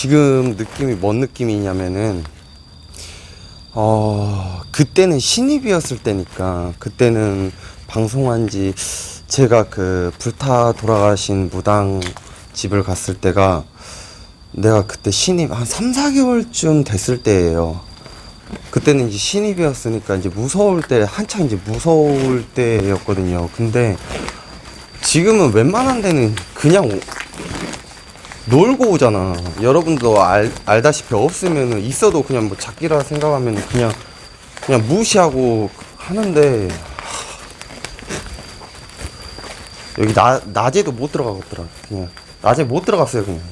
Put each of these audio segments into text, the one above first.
지금 느낌이 뭔 느낌이냐면은 그때는 신입이었을 때니까, 그때는 방송한 지, 제가 그 불타 돌아가신 무당 집을 갔을 때가 내가 그때 신입 한 3, 4개월쯤 됐을 때예요. 그때는 이제 신입이었으니까 이제 무서울 때, 한창 이제 무서울 때였거든요. 근데 지금은 웬만한 데는 그냥 놀고 오잖아. 여러분도 알다시피 없으면은, 있어도 그냥 뭐 작기라 생각하면 그냥 무시하고 하는데, 여기 낮에도 못 들어가겠더라. 그냥 낮에 못 들어갔어요. 그냥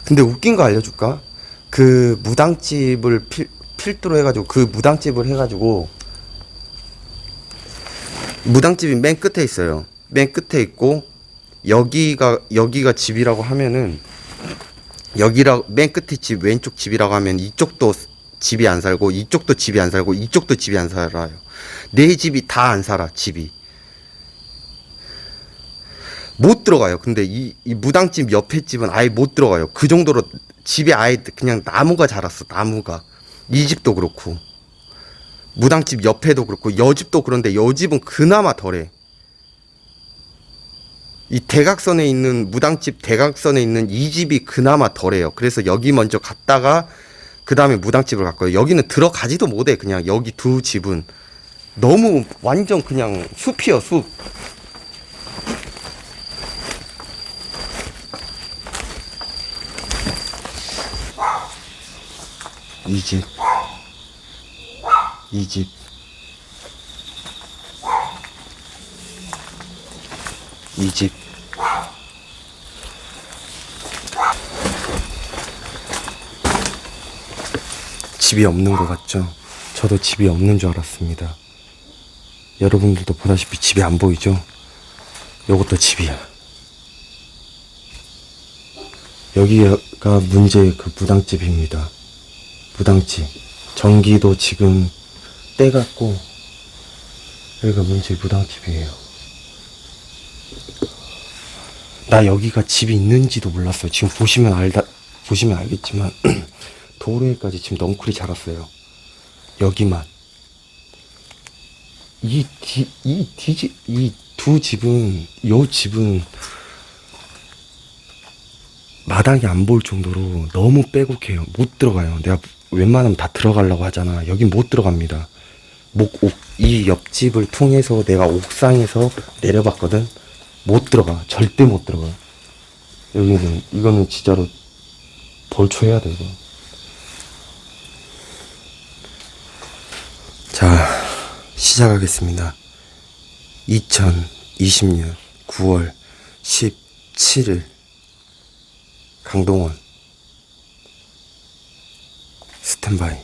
근데 웃긴 거 알려줄까? 그 무당집을 필두로 해가지고, 그 무당집을 해가지고, 무당집이 맨 끝에 있어요. 맨 끝에 있고, 여기가 집이라고 하면은, 맨 끝에 집, 왼쪽 집이라고 하면 이쪽도 집이 안 살고, 이쪽도 집이 안 살고, 이쪽도 집이 안 살아요. 네 집이 다 안 살아, 집이. 못 들어가요. 근데 이 무당집 옆에 집은 아예 못 들어가요. 그 정도로 집에 아예 그냥 나무가 자랐어, 나무가. 이 집도 그렇고, 무당집 옆에도 그렇고, 여 집도 그런데 여 집은 그나마 덜해. 이 대각선에 있는, 무당집 대각선에 있는 이 집이 그나마 덜해요. 그래서 여기 먼저 갔다가 그 다음에 무당집을 갔고요. 여기는 들어가지도 못해. 그냥 여기 두 집은 너무 완전 그냥 숲이요, 숲. 이 집, 이 집, 이 집. 집이 없는 것 같죠? 저도 집이 없는 줄 알았습니다. 여러분들도 보다시피 집이 안 보이죠? 요것도 집이야. 여기가 문제의 그 무당집입니다. 무당집. 전기도 지금 떼갔고, 여기가 문제의 무당집이에요. 나 여기가 집이 있는지도 몰랐어요. 지금 보시면 알겠지만, 도로에까지 지금 넝쿨이 자랐어요. 여기만. 이 두 집은, 요 집은 마당이 안 보일 정도로 너무 빼곡해요. 못 들어가요. 내가 웬만하면 다 들어가려고 하잖아. 여긴 못 들어갑니다. 이 옆집을 통해서 내가 옥상에서 내려봤거든. 못 들어가. 절대 못 들어가. 이거는 진짜로 벌초해야 돼, 이거. 자, 시작하겠습니다. 2020년 9월 17일 강동원 스탠바이.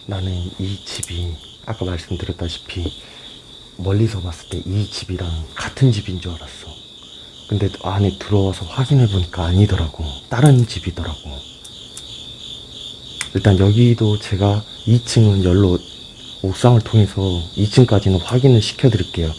나는 이 집이 아까 말씀드렸다시피 멀리서 봤을 때 이 집이랑 같은 집인 줄 알았어. 근데 안에 들어와서 확인해 보니까 아니더라고. 다른 집이더라고. 일단 여기도 제가 2층은 열로 옥상을 통해서 2층까지는 확인을 시켜 드릴게요.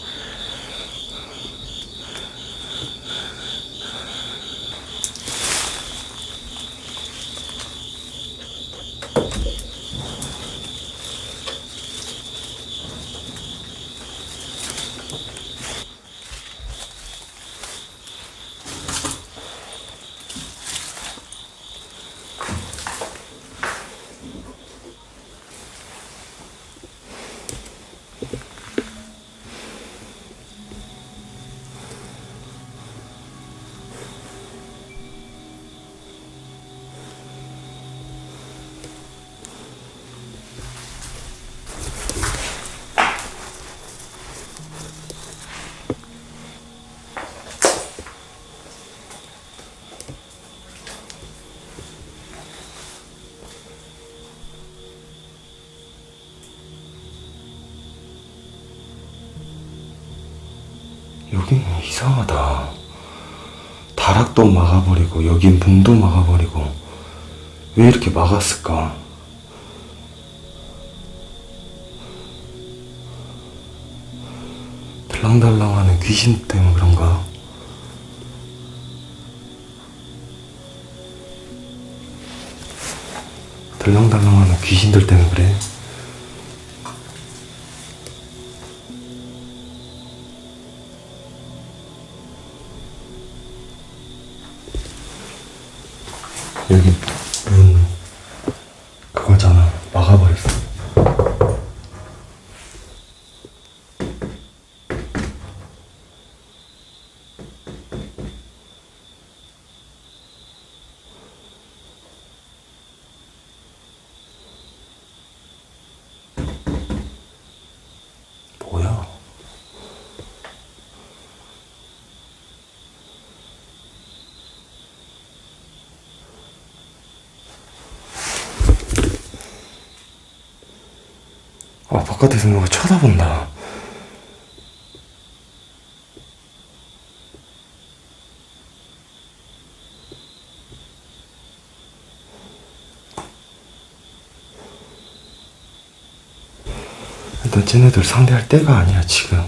여기는 이상하다. 다락도 막아버리고 여기 문도 막아버리고 왜 이렇게 막았을까? 들랑달랑하는 귀신 때문에 그런가? 들랑달랑하는 귀신들 때문에 그래. 여기 문 그거잖아. 막아버렸어. 뭐야? 아, 바깥에서 누가 쳐다본다. 일단 쟤네들 상대할 때가 아니야, 지금.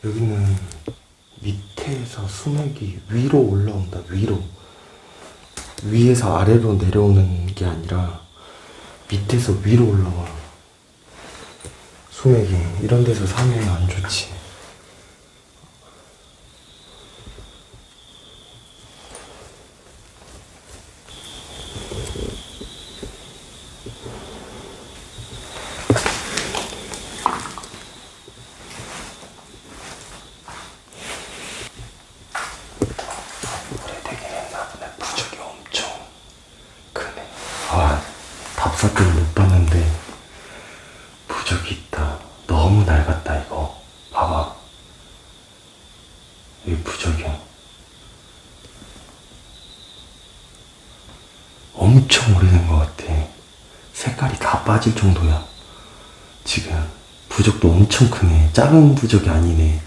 여기는 밑에서 수맥이 위로 올라온다. 위로. 위에서 아래로 내려오는 게 아니라 밑에서 위로 올라와. 수맥이 이런 데서 사면 안 좋지. 부적이 엄청 크네. 아, 답사들을 못 봤는데 부적이 있다. 너무 낡았다 이거. 봐봐. 여기 부적이야. 엄청 오래된 것 같아. 색깔이 다 빠질 정도야. 지금 부적도 엄청 크네. 작은 부적이 아니네.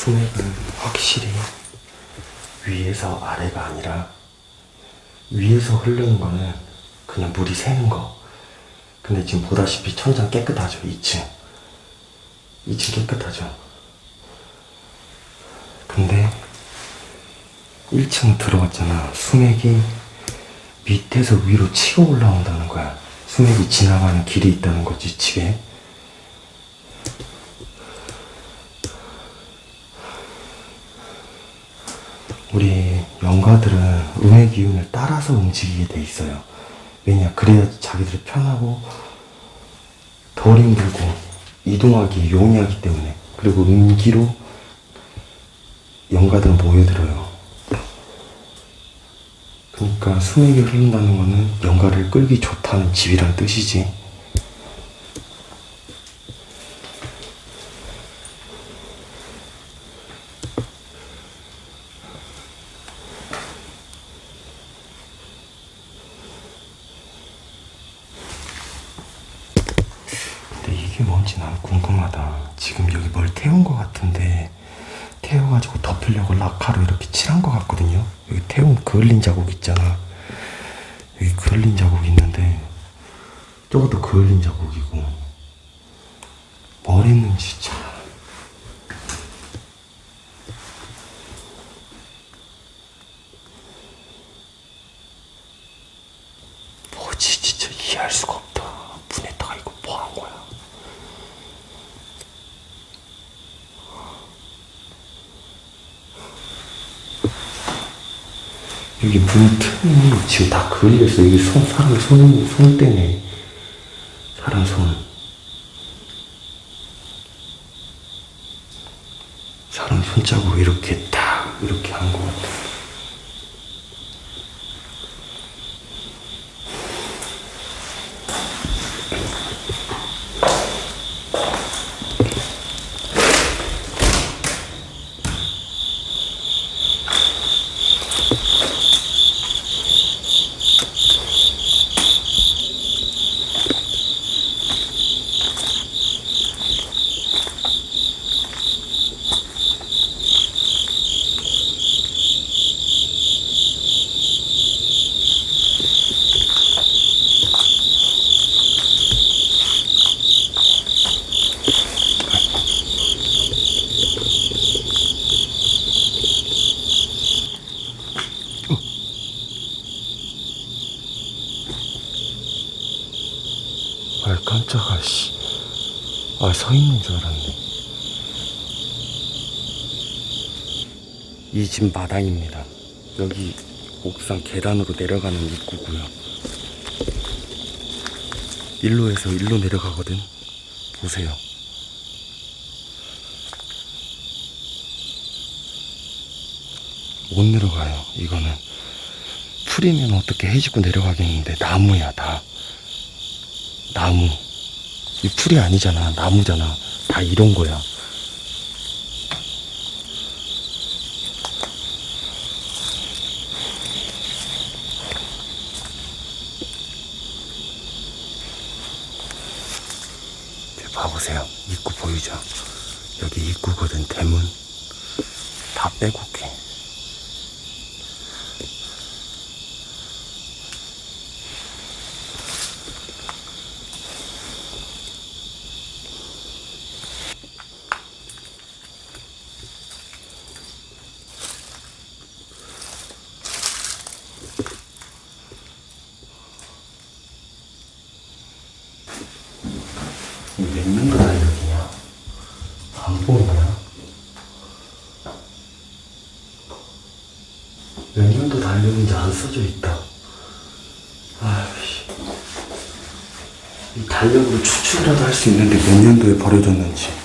수맥은 확실히 위에서 아래가 아니라 위에서 흐르는 거는 그냥 물이 새는 거. 근데 지금 보다시피 천장 깨끗하죠. 2층 깨끗하죠. 근데 1층 들어갔잖아. 수맥이 밑에서 위로 치고 올라온다는 거야. 수맥이 지나가는 길이 있다는 거지, 집에. 우리 영가들은 음의 기운을 따라서 움직이게 돼 있어요. 왜냐, 그래야 자기들이 편하고 덜 힘들고 이동하기 용이하기 때문에. 그리고 음기로 영가들은 모여들어요. 그러니까 수맥이 흐른다는 거는 영가를 끌기 좋다는 집이란 뜻이지. 근데 이게 뭔지 난 궁금하다. 지금 여기 뭘 태운 것 같은데, 태워가지고 덮으려고 락카로 이렇게 칠한 것 같거든요. 여기 태운 그을린 자국 있잖아. 여기 그을린 자국이 있는데 저것도 그을린 자국이고, 뭘 했는지 참. 뭐지, 진짜 이해할 수가 없다. 문에다가 이거 뭐 한 거야? 여기 문 틈이 지금 다 그을렸어. 여기 사람 손 때문에. 사람 손. 사람 손자국 이렇게 딱 이렇게 한 것 같아. 아, 깜짝아, 씨. 아, 서 있는 줄 알았네. 이 집 마당입니다. 여기 옥상 계단으로 내려가는 입구고요. 일로에서 일로 내려가거든. 보세요. 못 내려가요. 이거는 풀이면 어떻게 해집고 내려가겠는데, 나무야 다. 나무. 이 풀이 아니잖아. 나무잖아. 다 이런 거야. 봐보세요. 입구 보이죠? 여기 입구거든. 대문 다 빼곡해. 몇 년도 달력이냐? 안 보이냐? 몇 년도 달력인지 안 써져 있다. 아이씨. 이 달력으로 추측이라도 할 수 있는데 몇 년도에 버려졌는지.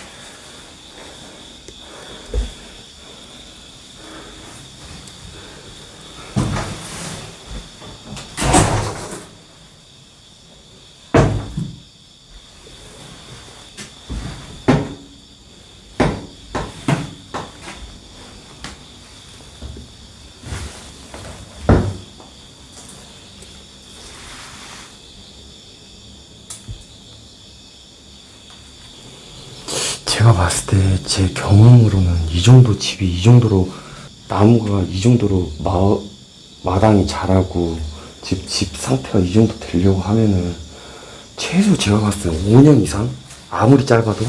제가 봤을 때 제 경험으로는 이 정도 집이 이 정도로 나무가 이 정도로 마당이 자라고 집 상태가 이 정도 되려고 하면은 최소 제가 봤을 때 5년 이상? 아무리 짧아도.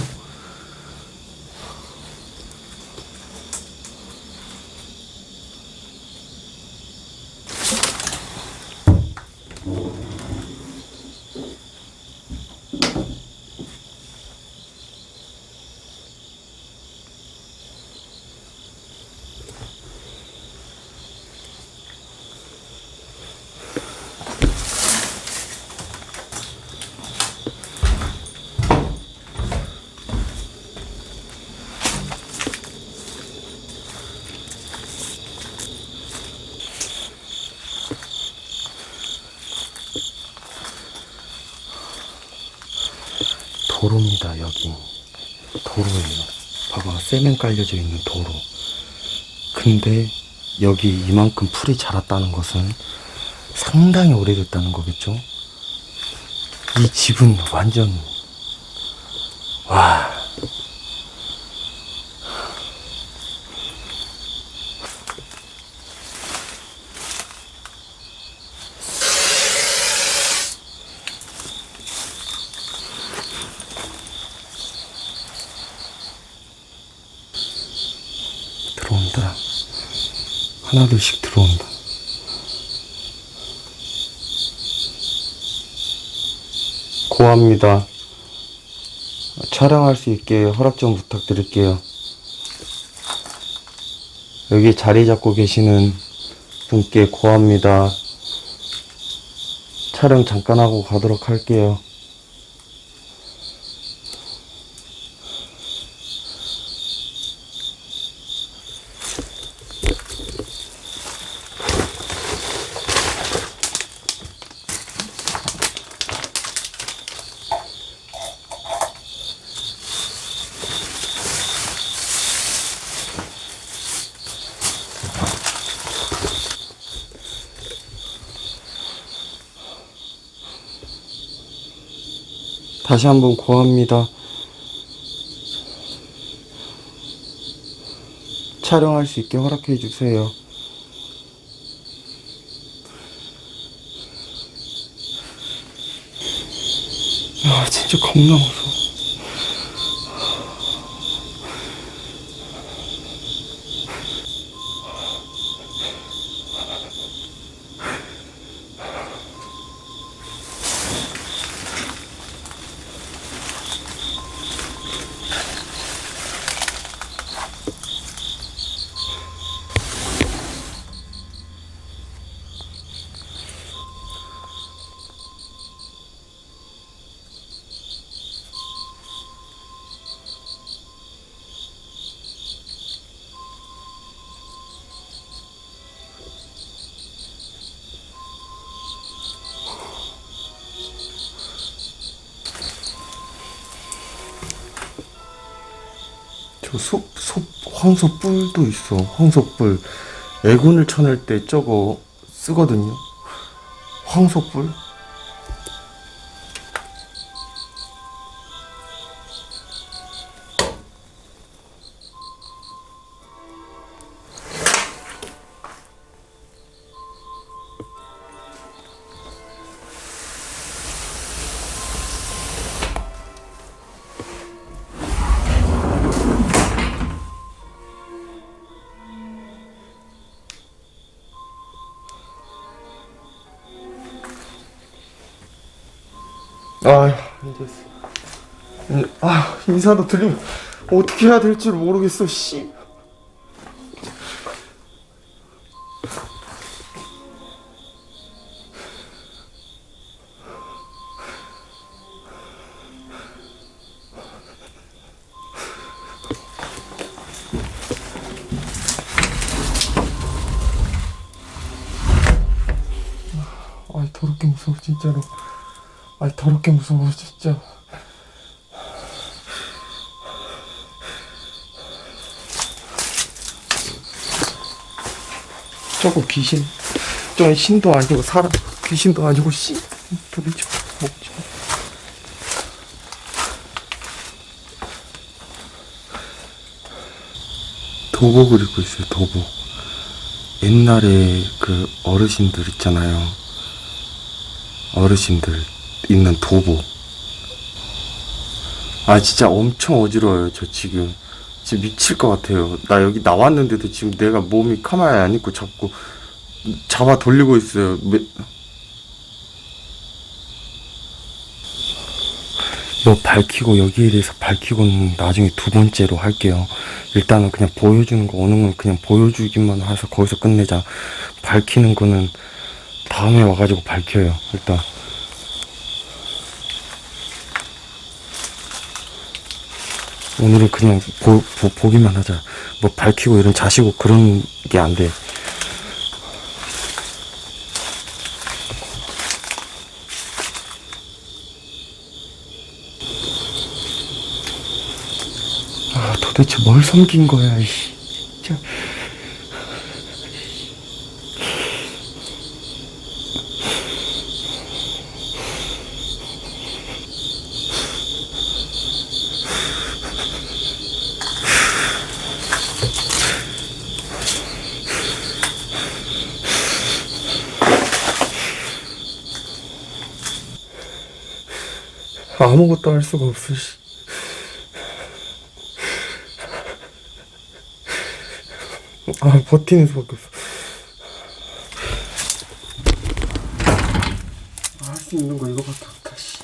도로입니다. 여기 도로예요. 봐봐, 세면 깔려져 있는 도로. 근데 여기 이만큼 풀이 자랐다는 것은 상당히 오래됐다는 거겠죠? 이 집은 완전, 와. 들어온다. 하나둘씩 들어온다. 고합니다. 촬영할 수 있게 허락 좀 부탁드릴게요. 여기 자리 잡고 계시는 분께 고합니다. 촬영 잠깐 하고 가도록 할게요. 다시 한번 고합니다. 촬영할 수 있게 허락해 주세요. 아, 진짜 겁나 무서워. 저 황소뿔도 있어. 황소뿔. 애군을 쳐낼 때 저거 쓰거든요. 황소뿔. 아, 이제 인사도 들리면 어떻게 해야 될지 모르겠어. 씨. 더럽게 무서워 진짜로. 더럽게 무서워 진짜. 저거 귀신, 저 신도 아니고 사람, 귀신도 아니고 씨, 도대체 뭐지? 도보 그리고 있어요. 도보. 옛날에 그 어르신들 있잖아요. 어르신들 있는 도보. 진짜 엄청 어지러워요. 저 지금 진짜 미칠 것 같아요. 나 여기 나왔는데도 지금 내가 몸이 가만히 안 있고 자꾸 잡아 돌리고 있어요. 이거 밝히고, 여기에 대해서 밝히고는 나중에 두 번째로 할게요. 일단은 그냥 보여주는 거, 오는 건 그냥 보여주기만 해서 거기서 끝내자. 밝히는 거는 다음에 와가지고 밝혀요. 일단 오늘은 그냥 보기만 하자. 뭐 밝히고 이런 자시고 그런 게 안 돼. 도대체 뭘 섬긴 거야, 이씨. 진짜. 아무것도 할 수가 없어, 씨. 버티는 수밖에 없어. 할 수 있는 거 이거밖에 없다, 씨.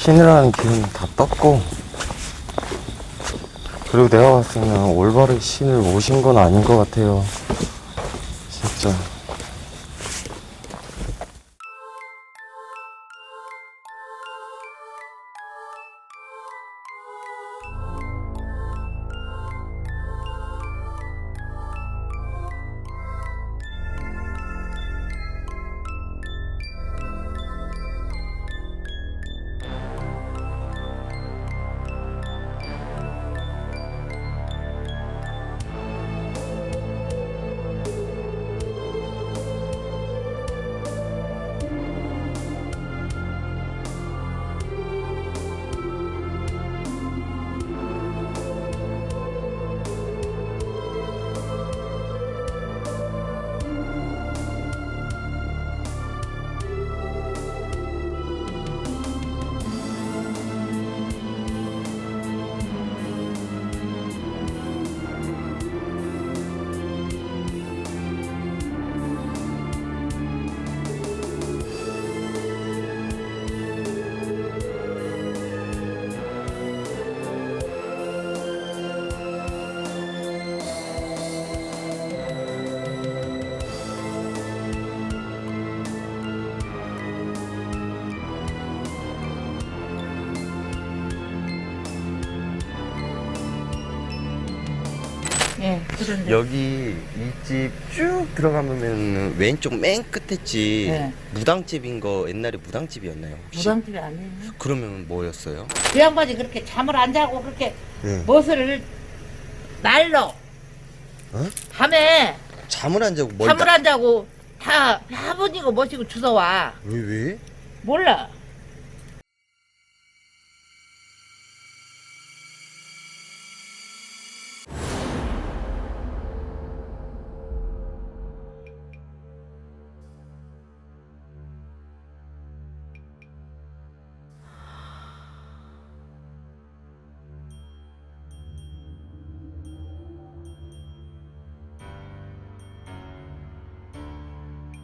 신이라는 기운은 다 떴고, 그리고 내가 봤을 때는 올바른 신을 모신 건 아닌 것 같아요. 진짜. 예, 그런데. 여기 이 집 쭉 들어가면 왼쪽 맨 끝에 집 네. 무당집인 거 옛날에 무당집이었나요? 혹시? 무당집이 아니에요. 그러면 뭐였어요? 그 양반이 그렇게 잠을 안 자고 그렇게 네. 멋을 날러. 어? 밤에 잠을 안 자고 잠을 안 자고 다 아버지고 모시고 주워와. 왜? 몰라.